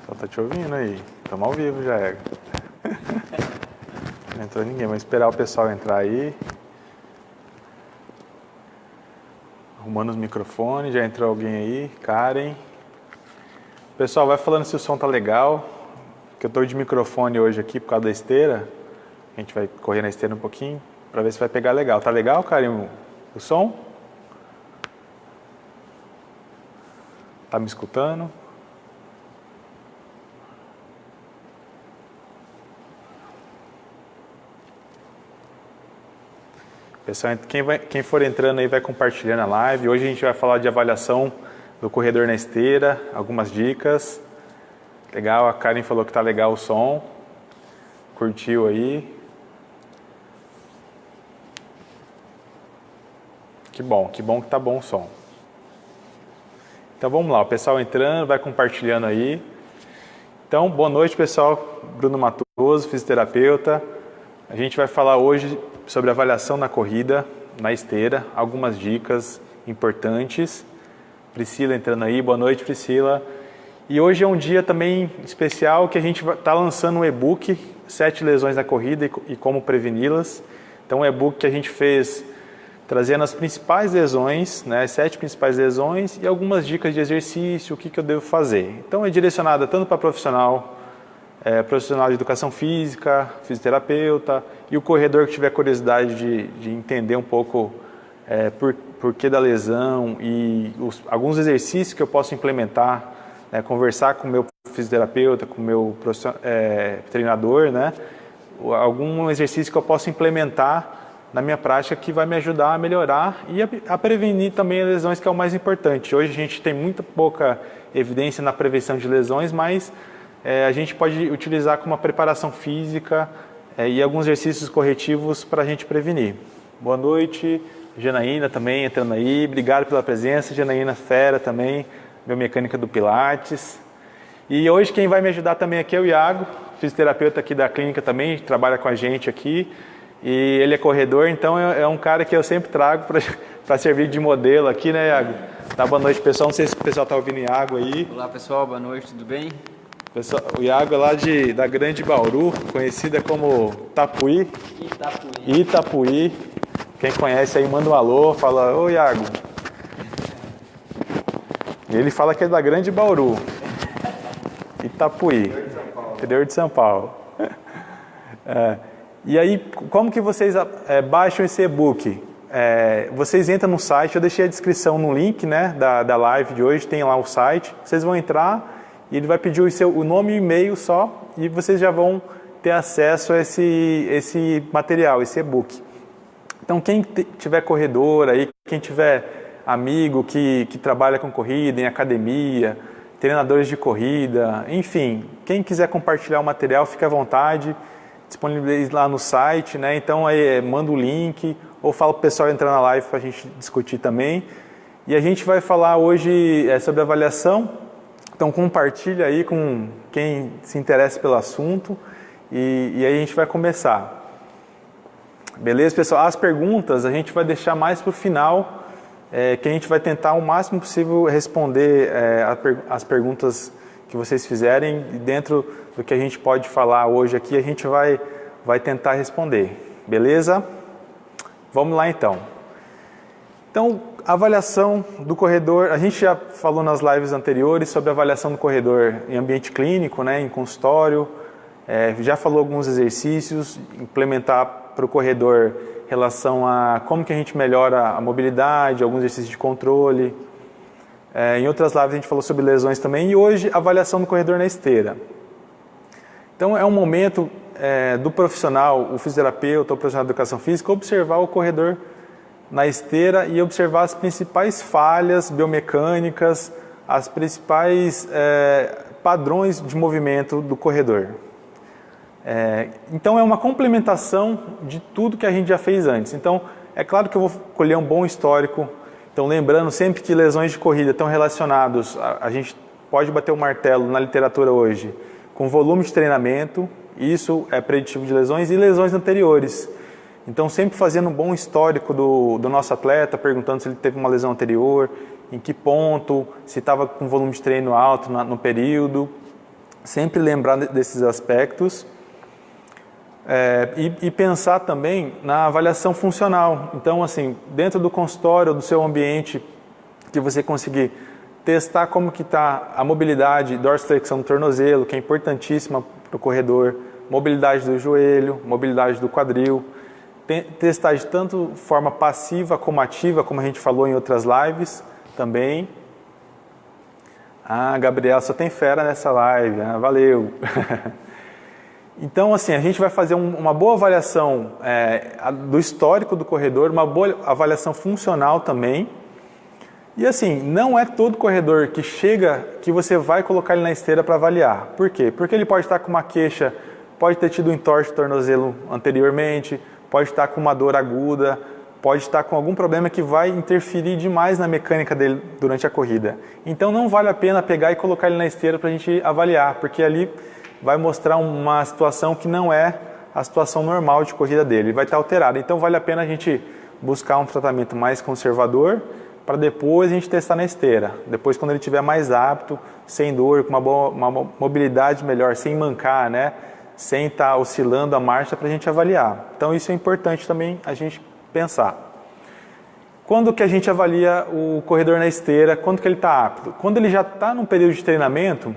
Só tá te ouvindo aí. Estamos ao vivo já, é. Não entrou ninguém, vamos esperar o pessoal entrar aí. Arrumando os microfones, já entrou alguém aí, Karen. Pessoal, vai falando se o som tá legal, que eu tô de microfone hoje aqui por causa da esteira. A gente vai correr na esteira um pouquinho, para ver se vai pegar legal. Tá legal, Karen, o som? Tá me escutando? Pessoal, quem for entrando aí vai compartilhando a live. Hoje a gente vai falar de avaliação do corredor na esteira, algumas dicas. Legal, a Karen falou que tá legal o som. Curtiu aí. Que bom que tá bom o som. Então vamos lá, o pessoal entrando, vai compartilhando aí. Então, boa noite pessoal, Bruno Matoso, fisioterapeuta. A gente vai falar hoje sobre avaliação na corrida, na esteira, algumas dicas importantes. Priscila entrando aí, boa noite Priscila. E hoje é um dia também especial que a gente está lançando um e-book, 7 lesões na corrida e como preveni-las. Então um e-book que a gente fez trazendo as principais lesões, né, 7 principais lesões e algumas dicas de exercício, o que eu devo fazer. Então é direcionada tanto para profissional de educação física, fisioterapeuta e o corredor que tiver curiosidade de entender um pouco por que da lesão e alguns exercícios que eu posso implementar, conversar com o meu fisioterapeuta, com o meu treinador, né, algum exercício que eu possa implementar na minha prática que vai me ajudar a melhorar e a prevenir também as lesões, que é o mais importante. Hoje a gente tem muito pouca evidência na prevenção de lesões, mas a gente pode utilizar como uma preparação física e alguns exercícios corretivos para a gente prevenir. Boa noite, Janaína também entrando aí, obrigado pela presença, Janaína Fera também, biomecânica do Pilates. E hoje quem vai me ajudar também aqui é o Iago, fisioterapeuta aqui da clínica também, trabalha com a gente aqui, e ele é corredor, então é um cara que eu sempre trago para servir de modelo aqui, né, Iago? Dá boa noite pessoal, não sei se o pessoal está ouvindo Iago aí. Olá pessoal, boa noite, tudo bem? Pessoal, o Iago é lá da Grande Bauru, conhecida como Itapuí. Quem conhece aí manda um alô, fala, ô Iago. E ele fala que é da Grande Bauru, Itapuí, interior de São Paulo. E aí, como que vocês baixam esse e-book? Vocês entram no site, eu deixei a descrição no link, né, da live de hoje, tem lá o site, vocês vão entrar e ele vai pedir o nome e o e-mail só e vocês já vão ter acesso a esse material, esse e-book. Então quem tiver corredor aí, quem tiver amigo que trabalha com corrida, em academia, treinadores de corrida, enfim, quem quiser compartilhar o material, fique à vontade, disponibilize lá no site, né? Então aí manda o link ou fala para o pessoal entrar na live para a gente discutir também. E a gente vai falar hoje sobre avaliação. Então compartilha aí com quem se interessa pelo assunto e aí a gente vai começar. Beleza, pessoal? As perguntas a gente vai deixar mais para o final, que a gente vai tentar o máximo possível responder as perguntas que vocês fizerem e dentro do que a gente pode falar hoje aqui a gente vai tentar responder. Beleza? Vamos lá então. Então, avaliação do corredor, a gente já falou nas lives anteriores sobre a avaliação do corredor em ambiente clínico, né, em consultório, já falou alguns exercícios, implementar para o corredor em relação a como que a gente melhora a mobilidade, alguns exercícios de controle. Em outras lives a gente falou sobre lesões também e hoje avaliação do corredor na esteira. Então é um momento do profissional, o fisioterapeuta, o profissional de educação física, observar o corredor na esteira e observar as principais falhas biomecânicas, as principais padrões de movimento do corredor. Então é uma complementação de tudo que a gente já fez antes. Então é claro que eu vou colher um bom histórico. Então, lembrando sempre que lesões de corrida estão relacionados, a gente pode bater o martelo na literatura hoje, com volume de treinamento, isso é preditivo de lesões, e lesões anteriores. Então, sempre fazendo um bom histórico do nosso atleta, perguntando se ele teve uma lesão anterior, em que ponto, se estava com volume de treino alto no período. Sempre lembrar desses aspectos. E pensar também na avaliação funcional. Então, assim, dentro do consultório, do seu ambiente, que você conseguir testar como que está a mobilidade, dorsiflexão do tornozelo, que é importantíssima para o corredor, mobilidade do joelho, mobilidade do quadril, testar de tanto forma passiva como ativa, como a gente falou em outras lives também. Ah, Gabriel, só tem fera nessa live, valeu! Então, assim, a gente vai fazer uma boa avaliação do histórico do corredor, uma boa avaliação funcional também. E assim, não é todo corredor que chega que você vai colocar ele na esteira para avaliar. Por quê? Porque ele pode estar com uma queixa, pode ter tido um entorse de tornozelo anteriormente, pode estar com uma dor aguda, pode estar com algum problema que vai interferir demais na mecânica dele durante a corrida. Então não vale a pena pegar e colocar ele na esteira para a gente avaliar, porque ali vai mostrar uma situação que não é a situação normal de corrida dele, vai estar alterada. Então vale a pena a gente buscar um tratamento mais conservador para depois a gente testar na esteira. Depois, quando ele estiver mais apto, sem dor, com uma mobilidade melhor, sem mancar, né? Sem estar oscilando a marcha para a gente avaliar. Então isso é importante também a gente pensar. Quando que a gente avalia o corredor na esteira? Quando que ele está apto? Quando ele já está num período de treinamento,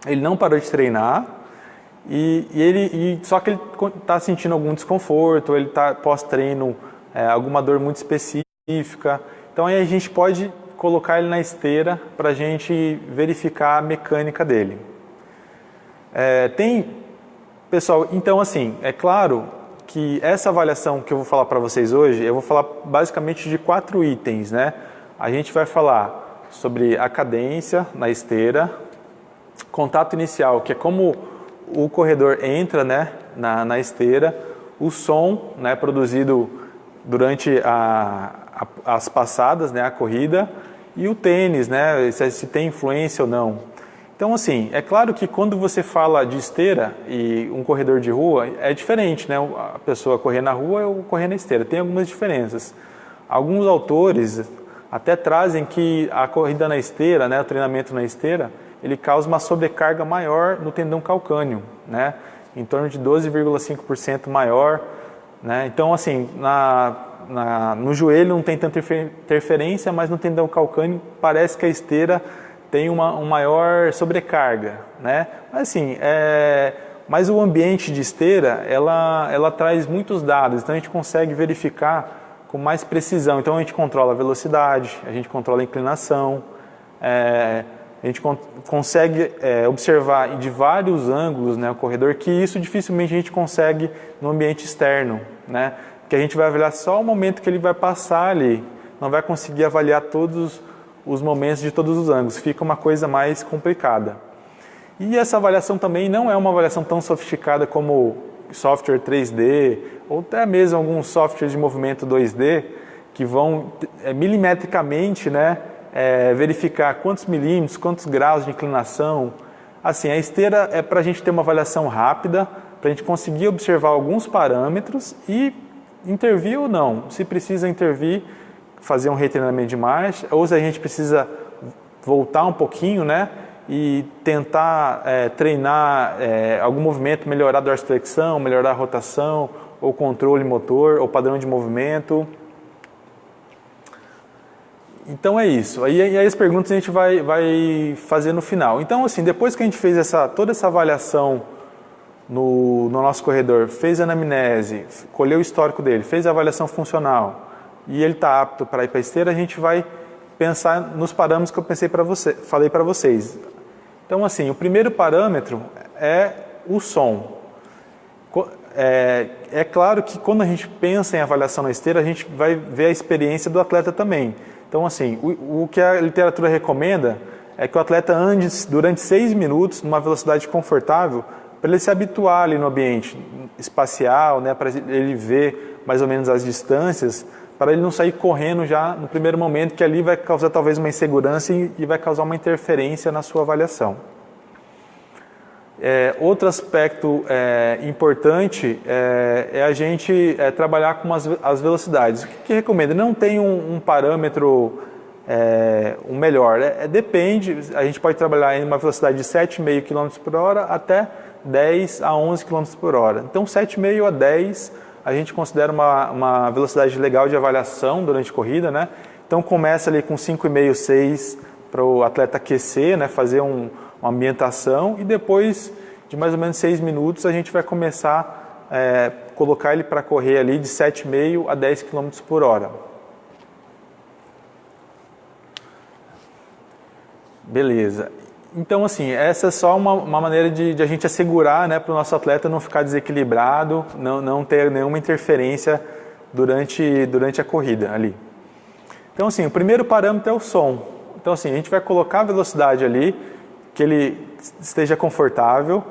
ele não parou de treinar, só que ele está sentindo algum desconforto, ele está pós-treino, alguma dor muito específica. Então aí a gente pode colocar ele na esteira para a gente verificar a mecânica dele. Pessoal, então assim, é claro que essa avaliação que eu vou falar para vocês hoje, eu vou falar basicamente de 4 itens, né? A gente vai falar sobre a cadência na esteira, contato inicial, que é como o corredor entra, né, na esteira, o som, né, produzido durante as passadas, né, a corrida, e o tênis, né, se tem influência ou não. Então, assim, é claro que quando você fala de esteira e um corredor de rua, é diferente, né, a pessoa correr na rua ou correr na esteira, tem algumas diferenças. Alguns autores até trazem que a corrida na esteira, né, o treinamento na esteira, ele causa uma sobrecarga maior no tendão calcâneo, né? Em torno de 12,5% maior, né? Então, assim, no joelho não tem tanta interferência, mas no tendão calcâneo parece que a esteira tem uma maior sobrecarga, né? Mas, assim, mas o ambiente de esteira, ela traz muitos dados, então a gente consegue verificar com mais precisão. Então, a gente controla a velocidade, a gente controla a inclinação, a gente consegue observar de vários ângulos, né, o corredor, que isso dificilmente a gente consegue no ambiente externo, né? Que a gente vai avaliar só o momento que ele vai passar ali, não vai conseguir avaliar todos os momentos de todos os ângulos, fica uma coisa mais complicada. E essa avaliação também não é uma avaliação tão sofisticada como software 3D, ou até mesmo alguns softwares de movimento 2D, que vão milimetricamente, né, verificar quantos milímetros, quantos graus de inclinação. Assim, a esteira é para a gente ter uma avaliação rápida, para a gente conseguir observar alguns parâmetros e intervir ou não. Se precisa intervir, fazer um retreinamento de marcha, ou se a gente precisa voltar um pouquinho, né, e tentar treinar algum movimento, melhorar a dorsiflexão, melhorar a rotação, ou controle motor, ou padrão de movimento. Então é isso. Aí as perguntas a gente vai fazer no final. Então, assim, depois que a gente fez toda essa avaliação no nosso corredor, fez a anamnese, colheu o histórico dele, fez a avaliação funcional e ele está apto para ir para a esteira, a gente vai pensar nos parâmetros que eu falei para vocês. Então, assim, o primeiro parâmetro é o som. É claro que quando a gente pensa em avaliação na esteira, a gente vai ver a experiência do atleta também. Então, assim, o que a literatura recomenda é que o atleta ande durante 6 minutos numa velocidade confortável para ele se habituar ali no ambiente espacial, né, para ele ver mais ou menos as distâncias, para ele não sair correndo já no primeiro momento, que ali vai causar talvez uma insegurança e vai causar uma interferência na sua avaliação. Outro aspecto importante é a gente trabalhar com as velocidades. O que recomenda? Não tem um parâmetro um melhor. Depende, a gente pode trabalhar em uma velocidade de 7,5 km por hora até 10 a 11 km por hora. Então 7,5 a 10 a gente considera uma velocidade legal de avaliação durante a corrida, né? Então começa ali com 5,5, 6 para o atleta aquecer, né? Fazer uma ambientação, e depois de mais ou menos 6 minutos a gente vai começar a colocar ele para correr ali de 7,5 a 10 km por hora. Beleza. Então, assim, essa é só uma maneira de a gente assegurar, né, para o nosso atleta não ficar desequilibrado, não ter nenhuma interferência durante a corrida ali. Então, assim, o primeiro parâmetro é o som. Então, assim, a gente vai colocar a velocidade ali, que ele esteja confortável.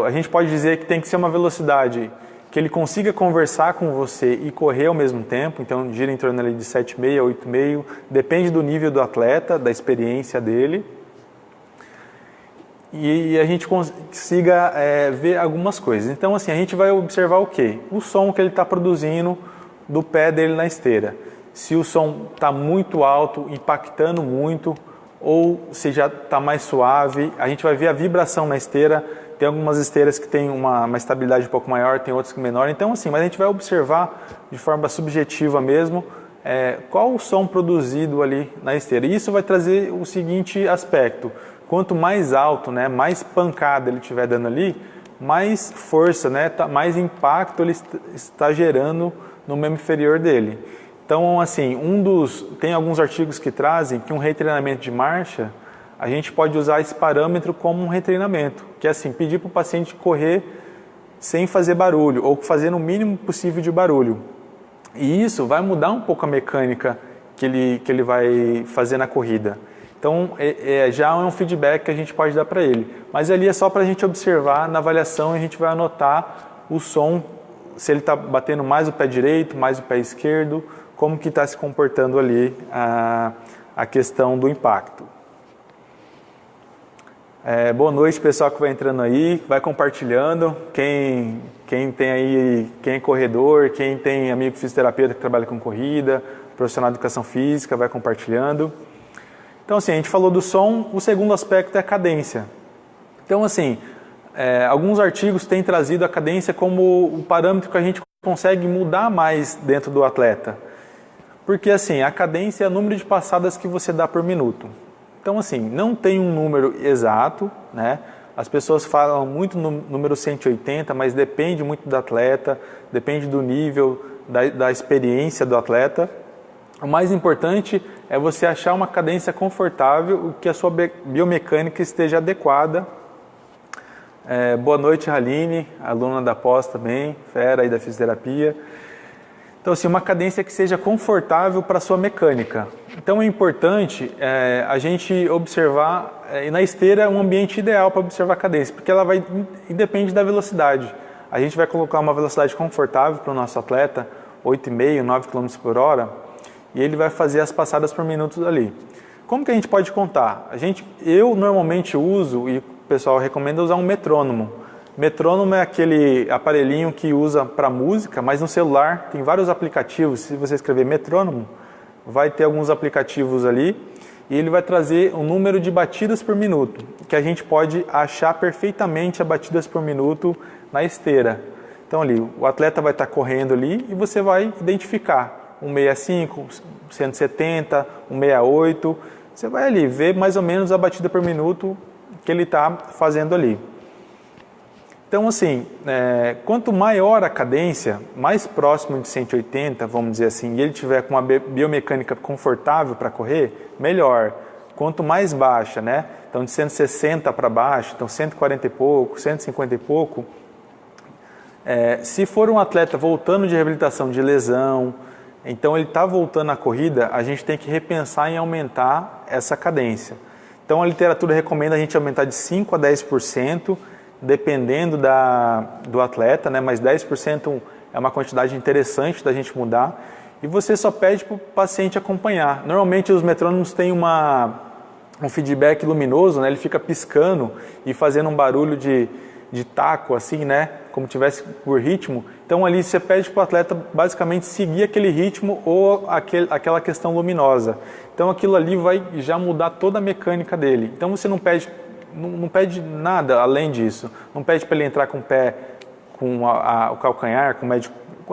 A gente pode dizer que tem que ser uma velocidade que ele consiga conversar com você e correr ao mesmo tempo. Então, gira em torno ali de 7,5 a 8,5, depende do nível do atleta, da experiência dele. E a gente consiga ver algumas coisas. Então, assim, a gente vai observar o quê? O som que ele está produzindo do pé dele na esteira. Se o som está muito alto, impactando muito, ou se já está mais suave. A gente vai ver a vibração na esteira. Tem algumas esteiras que têm uma estabilidade um pouco maior, tem outras que menor. Então, assim, mas a gente vai observar de forma subjetiva mesmo qual o som produzido ali na esteira. E isso vai trazer o seguinte aspecto: quanto mais alto, né, mais pancada ele estiver dando ali, mais força, né, mais impacto ele está gerando no membro inferior dele. Então, assim, tem alguns artigos que trazem que um retreinamento de marcha, a gente pode usar esse parâmetro como um retreinamento, que é assim, pedir para o paciente correr sem fazer barulho, ou fazer no mínimo possível de barulho. E isso vai mudar um pouco a mecânica que ele vai fazer na corrida. Então, já é um feedback que a gente pode dar para ele. Mas ali é só para a gente observar na avaliação, a gente vai anotar o som, se ele está batendo mais o pé direito, mais o pé esquerdo, como que está se comportando ali a questão do impacto. Boa noite, pessoal que vai entrando aí, vai compartilhando. Quem tem aí, quem é corredor, quem tem amigo fisioterapeuta que trabalha com corrida, profissional de educação física, vai compartilhando. Então, assim, a gente falou do som, o segundo aspecto é a cadência. Então, assim, alguns artigos têm trazido a cadência como o parâmetro que a gente consegue mudar mais dentro do atleta. Porque, assim, a cadência é o número de passadas que você dá por minuto. Então, assim, não tem um número exato, né? As pessoas falam muito no número 180, mas depende muito do atleta, depende do nível, da experiência do atleta. O mais importante é você achar uma cadência confortável, que a sua biomecânica esteja adequada. Boa noite, Haline, aluna da pós também, fera aí da fisioterapia. Então, assim, uma cadência que seja confortável para a sua mecânica. Então, é importante a gente observar, e na esteira é um ambiente ideal para observar a cadência, porque ela independe da velocidade. A gente vai colocar uma velocidade confortável para o nosso atleta, 8,5, 9 km por hora, e ele vai fazer as passadas por minuto ali. Como que a gente pode contar? Eu normalmente uso, e o pessoal recomenda usar um metrônomo. Metrônomo é aquele aparelhinho que usa para música, mas no celular tem vários aplicativos. Se você escrever metrônomo, vai ter alguns aplicativos ali, e ele vai trazer o número de batidas por minuto, que a gente pode achar perfeitamente as batidas por minuto na esteira. Então ali, o atleta vai estar correndo ali e você vai identificar 165, 170, 168, você vai ali ver mais ou menos a batida por minuto que ele está fazendo ali. Então, assim, quanto maior a cadência, mais próximo de 180, vamos dizer assim, e ele tiver com uma biomecânica confortável para correr, melhor. Quanto mais baixa, né? Então, de 160 para baixo, então 140 e pouco, 150 e pouco, se for um atleta voltando de reabilitação de lesão, então ele está voltando à corrida, a gente tem que repensar em aumentar essa cadência. Então, a literatura recomenda a gente aumentar de 5% a 10%, dependendo do atleta, né? Mas 10% é uma quantidade interessante da gente mudar. e você só pede para o paciente acompanhar. Normalmente os metrônomos têm um feedback luminoso, né? Ele fica piscando e fazendo um barulho de taco, assim, né? Como tivesse por ritmo. Então ali você pede para o atleta basicamente seguir aquele ritmo ou aquela questão luminosa. Então aquilo ali vai já mudar toda a mecânica dele. Então você não pede nada além disso. Não pede para ele entrar com o pé, com o calcanhar, com o médio.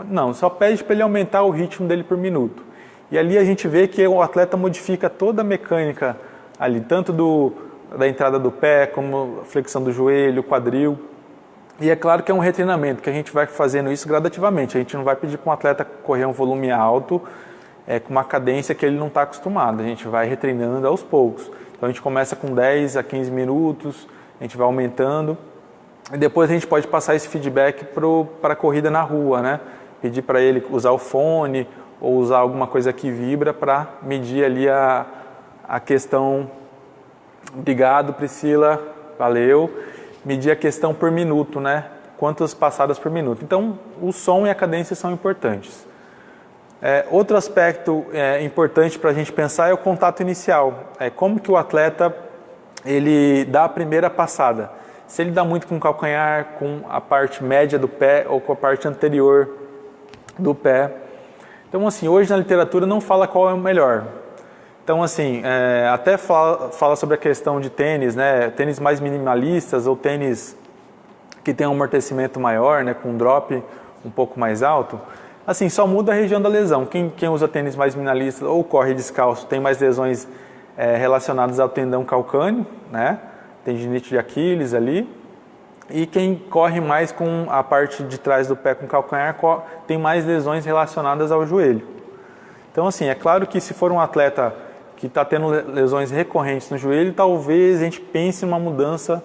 Não, só pede para ele aumentar o ritmo dele por minuto. E ali a gente vê que o atleta modifica toda a mecânica ali, tanto da entrada do pé, como a flexão do joelho, quadril. E é claro que é um retreinamento, que a gente vai fazendo isso gradativamente. A gente não vai pedir para um atleta correr um volume alto, com uma cadência que ele não está acostumado. A gente vai retreinando aos poucos. Então a gente começa com 10 a 15 minutos, a gente vai aumentando. E depois a gente pode passar esse feedback para a corrida na rua, né? Pedir para ele usar o fone ou usar alguma coisa que vibra para medir ali a questão. Obrigado, Priscila, valeu. Medir a questão por minuto, né? Quantas passadas por minuto. Então, o som e a cadência são importantes. Outro aspecto importante para a gente pensar é o contato inicial. Como que o atleta ele dá a primeira passada. Se ele dá muito com o calcanhar, com a parte média do pé ou com a parte anterior do pé. Então, assim, hoje na literatura não fala qual é o melhor. Então, assim, até fala sobre a questão de tênis, né? Tênis mais minimalistas ou tênis que tem um amortecimento maior, né? Com um drop um pouco mais alto. Assim, só muda a região da lesão. Quem usa tênis mais minimalista ou corre descalço tem mais lesões relacionadas ao tendão calcâneo, né? Tendinite de Aquiles ali. E quem corre mais com a parte de trás do pé com calcanhar tem mais lesões relacionadas ao joelho. Então, assim, é claro que se for um atleta que está tendo lesões recorrentes no joelho, talvez a gente pense em uma mudança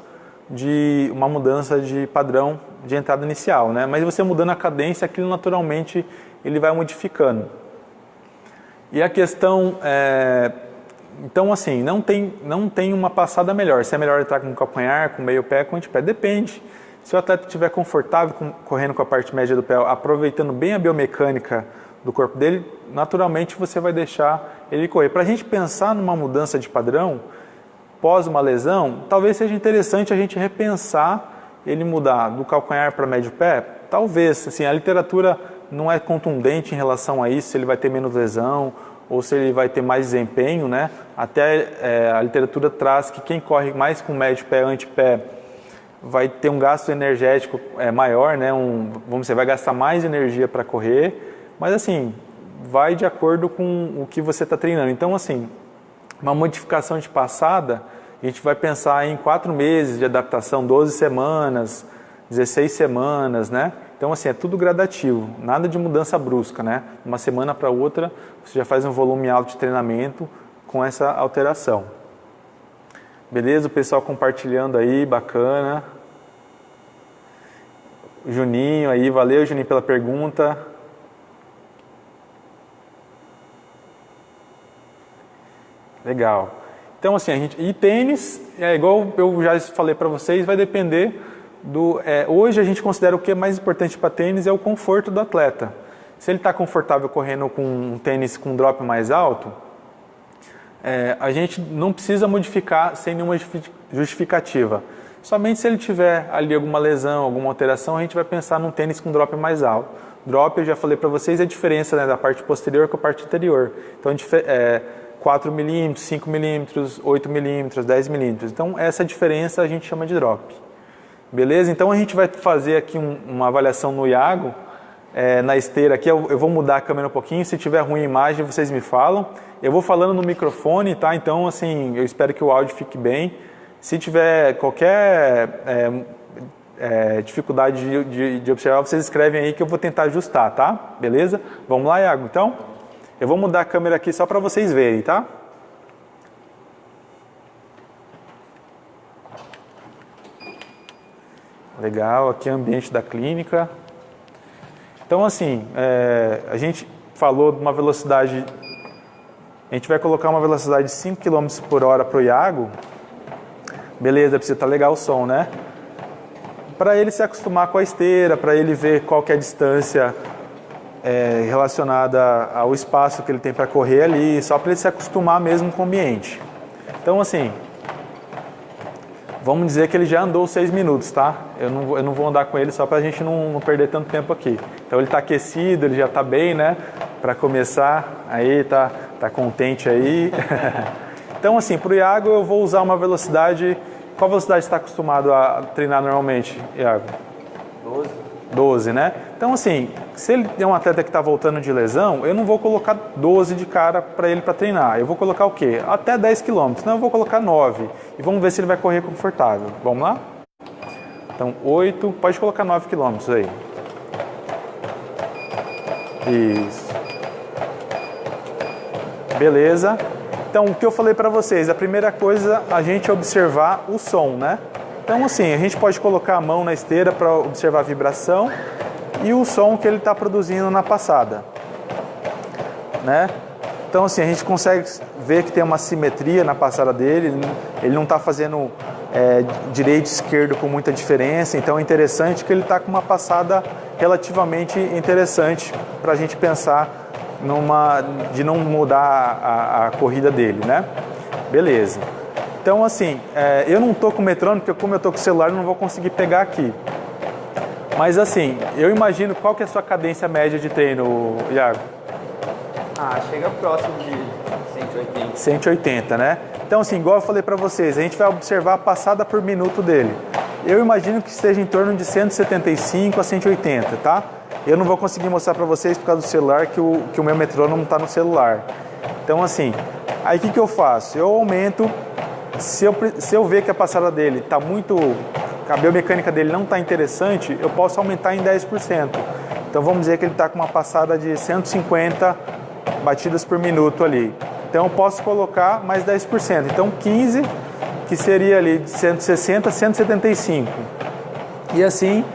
de padrão de entrada inicial, né? Mas você mudando a cadência, aquilo naturalmente ele vai modificando. E a questão então, assim, não tem uma passada melhor. Se é melhor entrar com o calcanhar, com o meio pé, com o antepé, depende. Se o atleta estiver confortável correndo com a parte média do pé, aproveitando bem a biomecânica do corpo dele, naturalmente você vai deixar ele correr. Para a gente pensar numa mudança de padrão, pós uma lesão, talvez seja interessante a gente repensar ele mudar do calcanhar para médio pé. Talvez, assim, a literatura não é contundente em relação a isso, se ele vai ter menos lesão ou se ele vai ter mais desempenho, né? Até a literatura traz que quem corre mais com médio pé, antepé, vai ter um gasto energético maior, né? Vamos dizer, vai gastar mais energia para correr, mas assim, vai de acordo com o que você está treinando. Então, assim, uma modificação de passada, a gente vai pensar em 4 meses de adaptação, 12 semanas, 16 semanas, né? Então, assim, é tudo gradativo, nada de mudança brusca, né? Uma semana para outra, você já faz um volume alto de treinamento com essa alteração. Beleza? O pessoal compartilhando aí, bacana. Juninho aí, valeu, Juninho, pela pergunta. Legal. Então, assim, e tênis, igual eu já falei para vocês, vai depender hoje a gente considera o que é mais importante para tênis é o conforto do atleta. Se ele está confortável correndo com um tênis com um drop mais alto, a gente não precisa modificar sem nenhuma justificativa. Somente se ele tiver ali alguma lesão, alguma alteração, a gente vai pensar num tênis com drop mais alto. Drop, eu já falei para vocês, é a diferença, né, da parte posterior com a parte anterior. Então, 4 milímetros, 5 milímetros, 8 milímetros, 10 milímetros. Então, essa diferença a gente chama de drop. Beleza? Então, a gente vai fazer aqui uma avaliação no Iago, na esteira aqui. Eu vou mudar a câmera um pouquinho. Se tiver ruim a imagem, vocês me falam. Eu vou falando no microfone, tá? Então, assim, eu espero que o áudio fique bem. Se tiver qualquer dificuldade de observar, vocês escrevem aí que eu vou tentar ajustar, tá? Beleza? Vamos lá, Iago, então? Eu vou mudar a câmera aqui só para vocês verem, tá? Legal, aqui é o ambiente da clínica. Então, assim, a gente falou de uma velocidade... A gente vai colocar uma velocidade de 5 km por hora para o Iago. Beleza, precisa estar legal o som, né? Para ele se acostumar com a esteira, para ele ver qual que é a distância relacionada ao espaço que ele tem para correr ali, só para ele se acostumar mesmo com o ambiente. Então, assim, vamos dizer que ele já andou 6 minutos, tá? Eu não vou andar com ele só para a gente não perder tanto tempo aqui. Então, ele está aquecido, ele já está bem, né? Para começar, aí tá contente aí. Então, assim, para o Iago eu vou usar uma velocidade... Qual velocidade você está acostumado a treinar normalmente, Iago? 12, né? Então, assim, se ele é um atleta que está voltando de lesão, eu não vou colocar 12 de cara para ele para treinar. Eu vou colocar o quê? Até 10 km, senão eu vou colocar 9. E vamos ver se ele vai correr confortável. Vamos lá? Então, 8, pode colocar 9 km aí. Isso. Beleza. Então, o que eu falei para vocês, a primeira coisa, a gente observar o som, né? Então, assim, a gente pode colocar a mão na esteira para observar a vibração e o som que ele está produzindo na passada, né? Então, assim, a gente consegue ver que tem uma simetria na passada dele, ele não está fazendo direito e esquerdo com muita diferença, então é interessante que ele está com uma passada relativamente interessante para a gente pensar de não mudar a corrida dele, né? Beleza. Então, assim, eu não estou com o metrônomo, porque como eu estou com o celular, eu não vou conseguir pegar aqui. Mas, assim, eu imagino qual que é a sua cadência média de treino, Iago? Chega próximo de 180. 180, né? Então, assim, igual eu falei para vocês, a gente vai observar a passada por minuto dele. Eu imagino que esteja em torno de 175 a 180, tá? Eu não vou conseguir mostrar para vocês por causa do celular, que o meu metrônomo está no celular. Então, assim, aí o que eu faço? Eu aumento... Se eu ver que a passada dele está muito... A biomecânica dele não está interessante, eu posso aumentar em 10%. Então vamos dizer que ele está com uma passada de 150 batidas por minuto ali. Então eu posso colocar mais 10%. Então 15, que seria ali de 160 a 175. E assim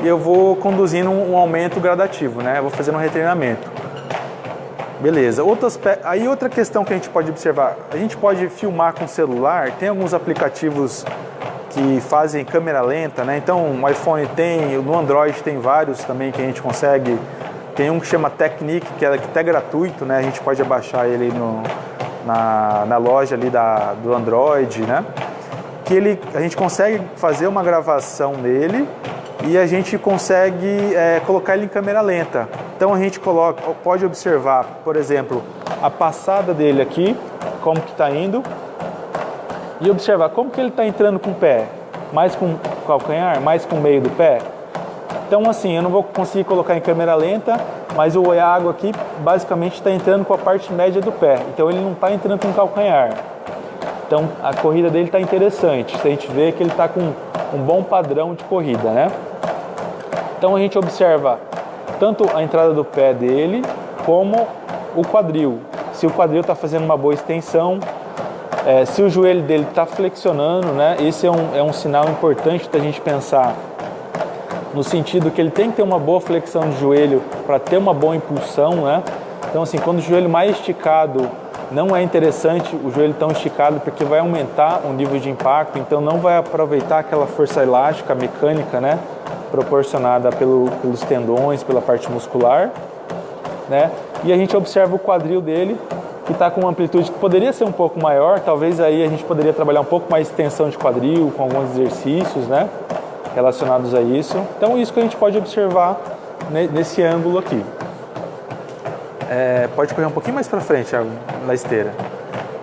eu vou conduzindo um aumento gradativo, né? Eu vou fazendo um retreinamento. Beleza. Aí outra questão que a gente pode observar, a gente pode filmar com o celular, tem alguns aplicativos que fazem câmera lenta, né? Então o iPhone tem, no Android tem vários também que a gente consegue, tem um que chama Technic, que é até gratuito, né? A gente pode baixar ele na loja ali do Android, né? Que a gente consegue fazer uma gravação nele e a gente consegue colocar ele em câmera lenta. Então a gente pode observar, por exemplo, a passada dele aqui, como que está indo, e observar como que ele está entrando com o pé, mais com o calcanhar, mais com o meio do pé. Então, assim, eu não vou conseguir colocar em câmera lenta, mas o Iago aqui basicamente está entrando com a parte média do pé, então ele não está entrando com o calcanhar. Então a corrida dele está interessante, a gente vê que ele está com um bom padrão de corrida, né? Então a gente observa tanto a entrada do pé dele, como o quadril. Se o quadril está fazendo uma boa extensão, se o joelho dele está flexionando, né? Esse é um sinal importante da gente pensar, no sentido que ele tem que ter uma boa flexão de joelho para ter uma boa impulsão, né? Então, assim, quando o joelho mais esticado, não é interessante o joelho tão esticado, porque vai aumentar o nível de impacto, então não vai aproveitar aquela força elástica, mecânica, né? Proporcionada pelos tendões, pela parte muscular, né? E a gente observa o quadril dele, que está com uma amplitude que poderia ser um pouco maior, talvez aí a gente poderia trabalhar um pouco mais de extensão de quadril, com alguns exercícios, né? Relacionados a isso. Então isso que a gente pode observar nesse ângulo aqui. Pode correr um pouquinho mais para frente na esteira.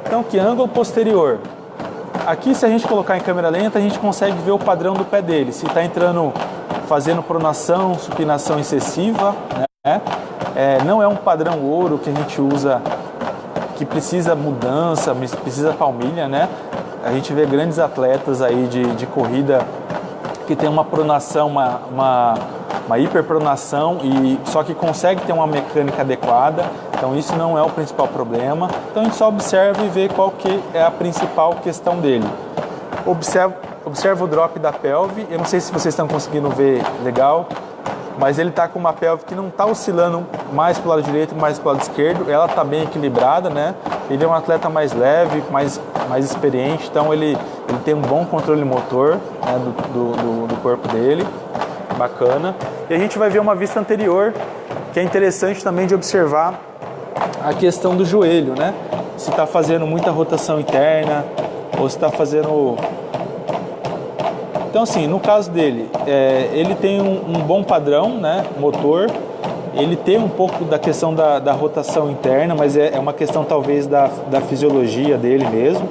Então que ângulo posterior. Aqui, se a gente colocar em câmera lenta, a gente consegue ver o padrão do pé dele, se está entrando, fazendo pronação, supinação excessiva, né? Não é um padrão ouro que a gente usa, que precisa mudança, precisa palmilha, né? A gente vê grandes atletas aí de corrida que tem uma pronação, uma hiperpronação, só que consegue ter uma mecânica adequada, então isso não é o principal problema. Então a gente só observa e vê qual que é a principal questão dele. Observa o drop da pelve, eu não sei se vocês estão conseguindo ver legal, mas ele está com uma pelve que não está oscilando mais para o lado direito, mais para o lado esquerdo, ela está bem equilibrada, né? Ele é um atleta mais leve, mais experiente, então ele tem um bom controle motor, né, do corpo dele, bacana. E a gente vai ver uma vista anterior que é interessante também de observar a questão do joelho, né? Se está fazendo muita rotação interna ou se está fazendo... Então, assim, no caso dele, ele tem um bom padrão, né, motor. Ele tem um pouco da questão da rotação interna, mas é uma questão talvez da fisiologia dele mesmo,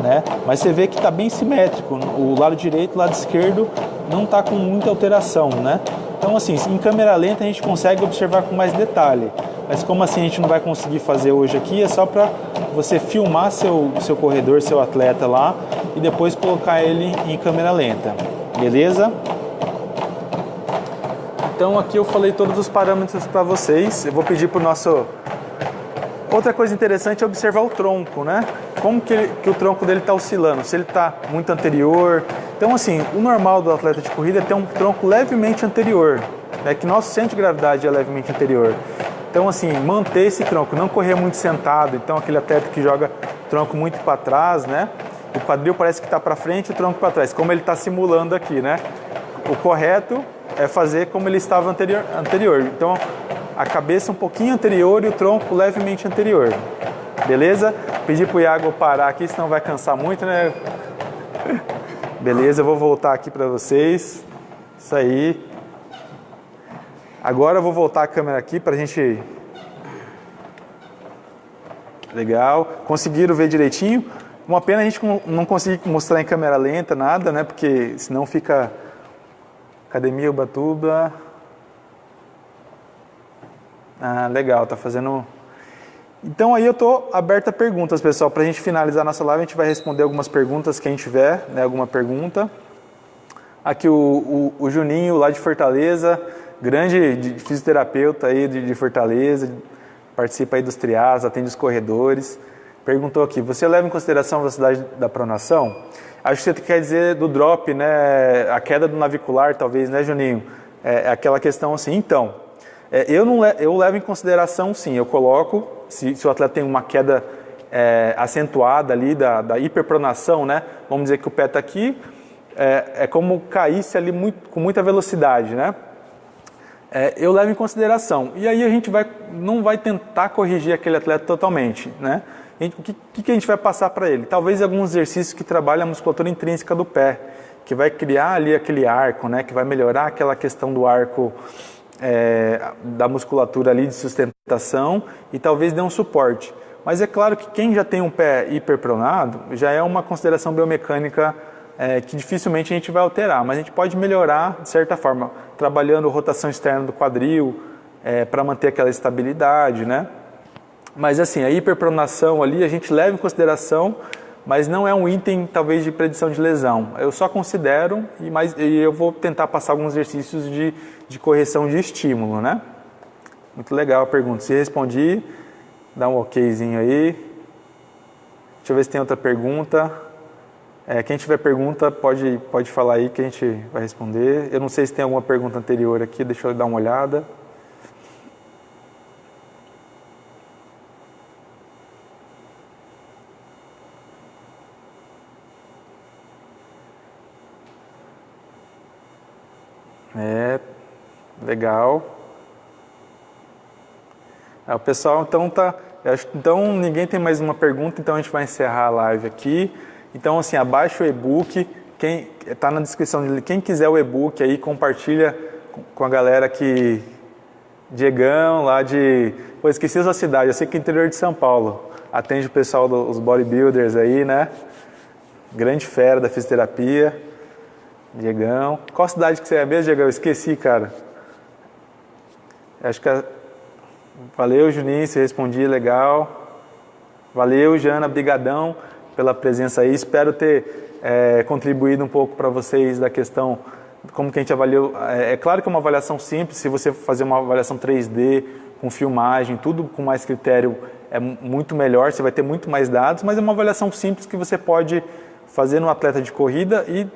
né? Mas você vê que está bem simétrico. O lado direito e o lado esquerdo não está com muita alteração, né? Então, assim, em câmera lenta a gente consegue observar com mais detalhe. Mas como assim a gente não vai conseguir fazer hoje aqui, é só para você filmar seu corredor, seu atleta lá e depois colocar ele em câmera lenta, beleza? Então aqui eu falei todos os parâmetros para vocês. Eu vou pedir para o nosso... Outra coisa interessante é observar o tronco, né? Como que o tronco dele está oscilando, se ele está muito anterior. Então, assim, o normal do atleta de corrida é ter um tronco levemente anterior, né? Que nosso centro de gravidade é levemente anterior. Então, assim, manter esse tronco, não correr muito sentado. Então, aquele atleta que joga tronco muito para trás, né? O quadril parece que está para frente e o tronco para trás, como ele está simulando aqui, né? O correto é fazer como ele estava anterior. Então, a cabeça um pouquinho anterior e o tronco levemente anterior. Beleza? Pedir para o Iago parar aqui, senão vai cansar muito, né? Beleza, eu vou voltar aqui para vocês. Isso aí. Agora eu vou voltar a câmera aqui para a gente... Legal. Conseguiram ver direitinho? Uma pena a gente não conseguir mostrar em câmera lenta nada, né? Porque senão fica... Academia Ubatuba. Ah, legal, tá fazendo... Então aí eu tô aberto a perguntas, pessoal. Pra gente finalizar nossa live, a gente vai responder algumas perguntas, quem tiver, né? Alguma pergunta. Aqui o Juninho, lá de Fortaleza, grande fisioterapeuta aí de Fortaleza, participa aí dos triás, atende os corredores. Perguntou aqui, você leva em consideração a velocidade da pronação? Acho que você quer dizer do drop, né? A queda do navicular, talvez, né, Juninho? É aquela questão assim. Então, eu levo em consideração, sim. Eu coloco, se o atleta tem uma queda acentuada ali da hiperpronação, né? Vamos dizer que o pé está aqui, é como caísse ali com muita velocidade, né? Eu levo em consideração. E aí a gente não vai tentar corrigir aquele atleta totalmente, né? O que a gente vai passar para ele? Talvez alguns exercícios que trabalham a musculatura intrínseca do pé, que vai criar ali aquele arco, né? Que vai melhorar aquela questão do arco da musculatura ali de sustentação e talvez dê um suporte. Mas é claro que quem já tem um pé hiperpronado já é uma consideração biomecânica que dificilmente a gente vai alterar, mas a gente pode melhorar de certa forma, trabalhando rotação externa do quadril para manter aquela estabilidade, né? Mas assim, a hiperpronação ali a gente leva em consideração, mas não é um item talvez de predição de lesão. Eu só considero e eu vou tentar passar alguns exercícios de correção de estímulo, né? Muito legal a pergunta. Se respondi, dá um okzinho aí. Deixa eu ver se tem outra pergunta. Quem tiver pergunta pode falar aí que a gente vai responder. Eu não sei se tem alguma pergunta anterior aqui, deixa eu dar uma olhada. Legal. O pessoal então ninguém tem mais uma pergunta, então a gente vai encerrar a live aqui. Então assim, abaixa o e-book, quem está na descrição dele, quem quiser o e-book aí, compartilha com a galera que Diegão lá esqueci a sua cidade, eu sei que é interior de São Paulo, atende o pessoal dos bodybuilders aí, né? Grande fera da fisioterapia. Diegão. Qual cidade que você é mesmo, Diegão? Eu esqueci, cara. Acho que... Valeu, Juninho, você respondi, legal. Valeu, Jana, brigadão pela presença aí. Espero ter contribuído um pouco para vocês da questão, como que a gente avaliou. É claro que é uma avaliação simples, se você fazer uma avaliação 3D, com filmagem, tudo com mais critério, é muito melhor, você vai ter muito mais dados, mas é uma avaliação simples que você pode fazer no atleta de corrida e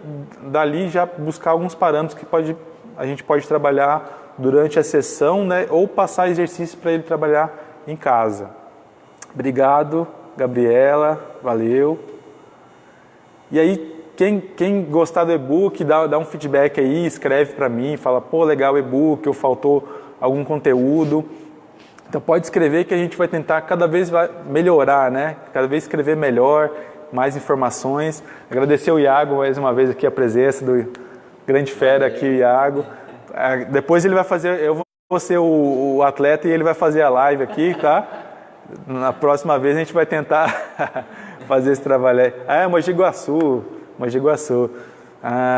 dali já buscar alguns parâmetros que a gente pode trabalhar durante a sessão, né, ou passar exercícios para ele trabalhar em casa. Obrigado, Gabriela, valeu. E aí, quem gostar do e-book, dá um feedback aí, escreve para mim, fala, pô, legal o e-book, ou faltou algum conteúdo. Então pode escrever que a gente vai tentar cada vez melhorar, né? Cada vez escrever melhor, mais informações. Agradecer o Iago mais uma vez aqui a presença do grande fera aqui, o Iago. Depois ele vai fazer, eu vou ser o atleta e ele vai fazer a live aqui, tá? Na próxima vez a gente vai tentar fazer esse trabalho aí. Mogi Guaçu.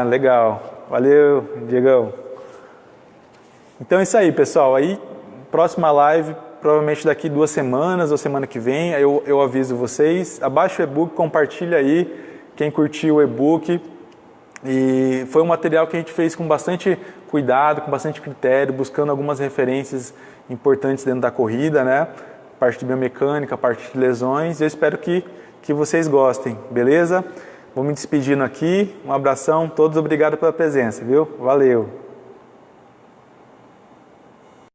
Legal. Valeu, Diegão. Então é isso aí, pessoal. Aí, próxima live, provavelmente daqui 2 semanas ou semana que vem, eu aviso vocês. Abaixa o e-book, compartilha aí, quem curtiu o e-book. E foi um material que a gente fez com bastante cuidado, com bastante critério, buscando algumas referências importantes dentro da corrida, né? Parte de biomecânica, parte de lesões. Eu espero que vocês gostem, beleza? Vou me despedindo aqui. Um abração, todos obrigado pela presença, viu? Valeu!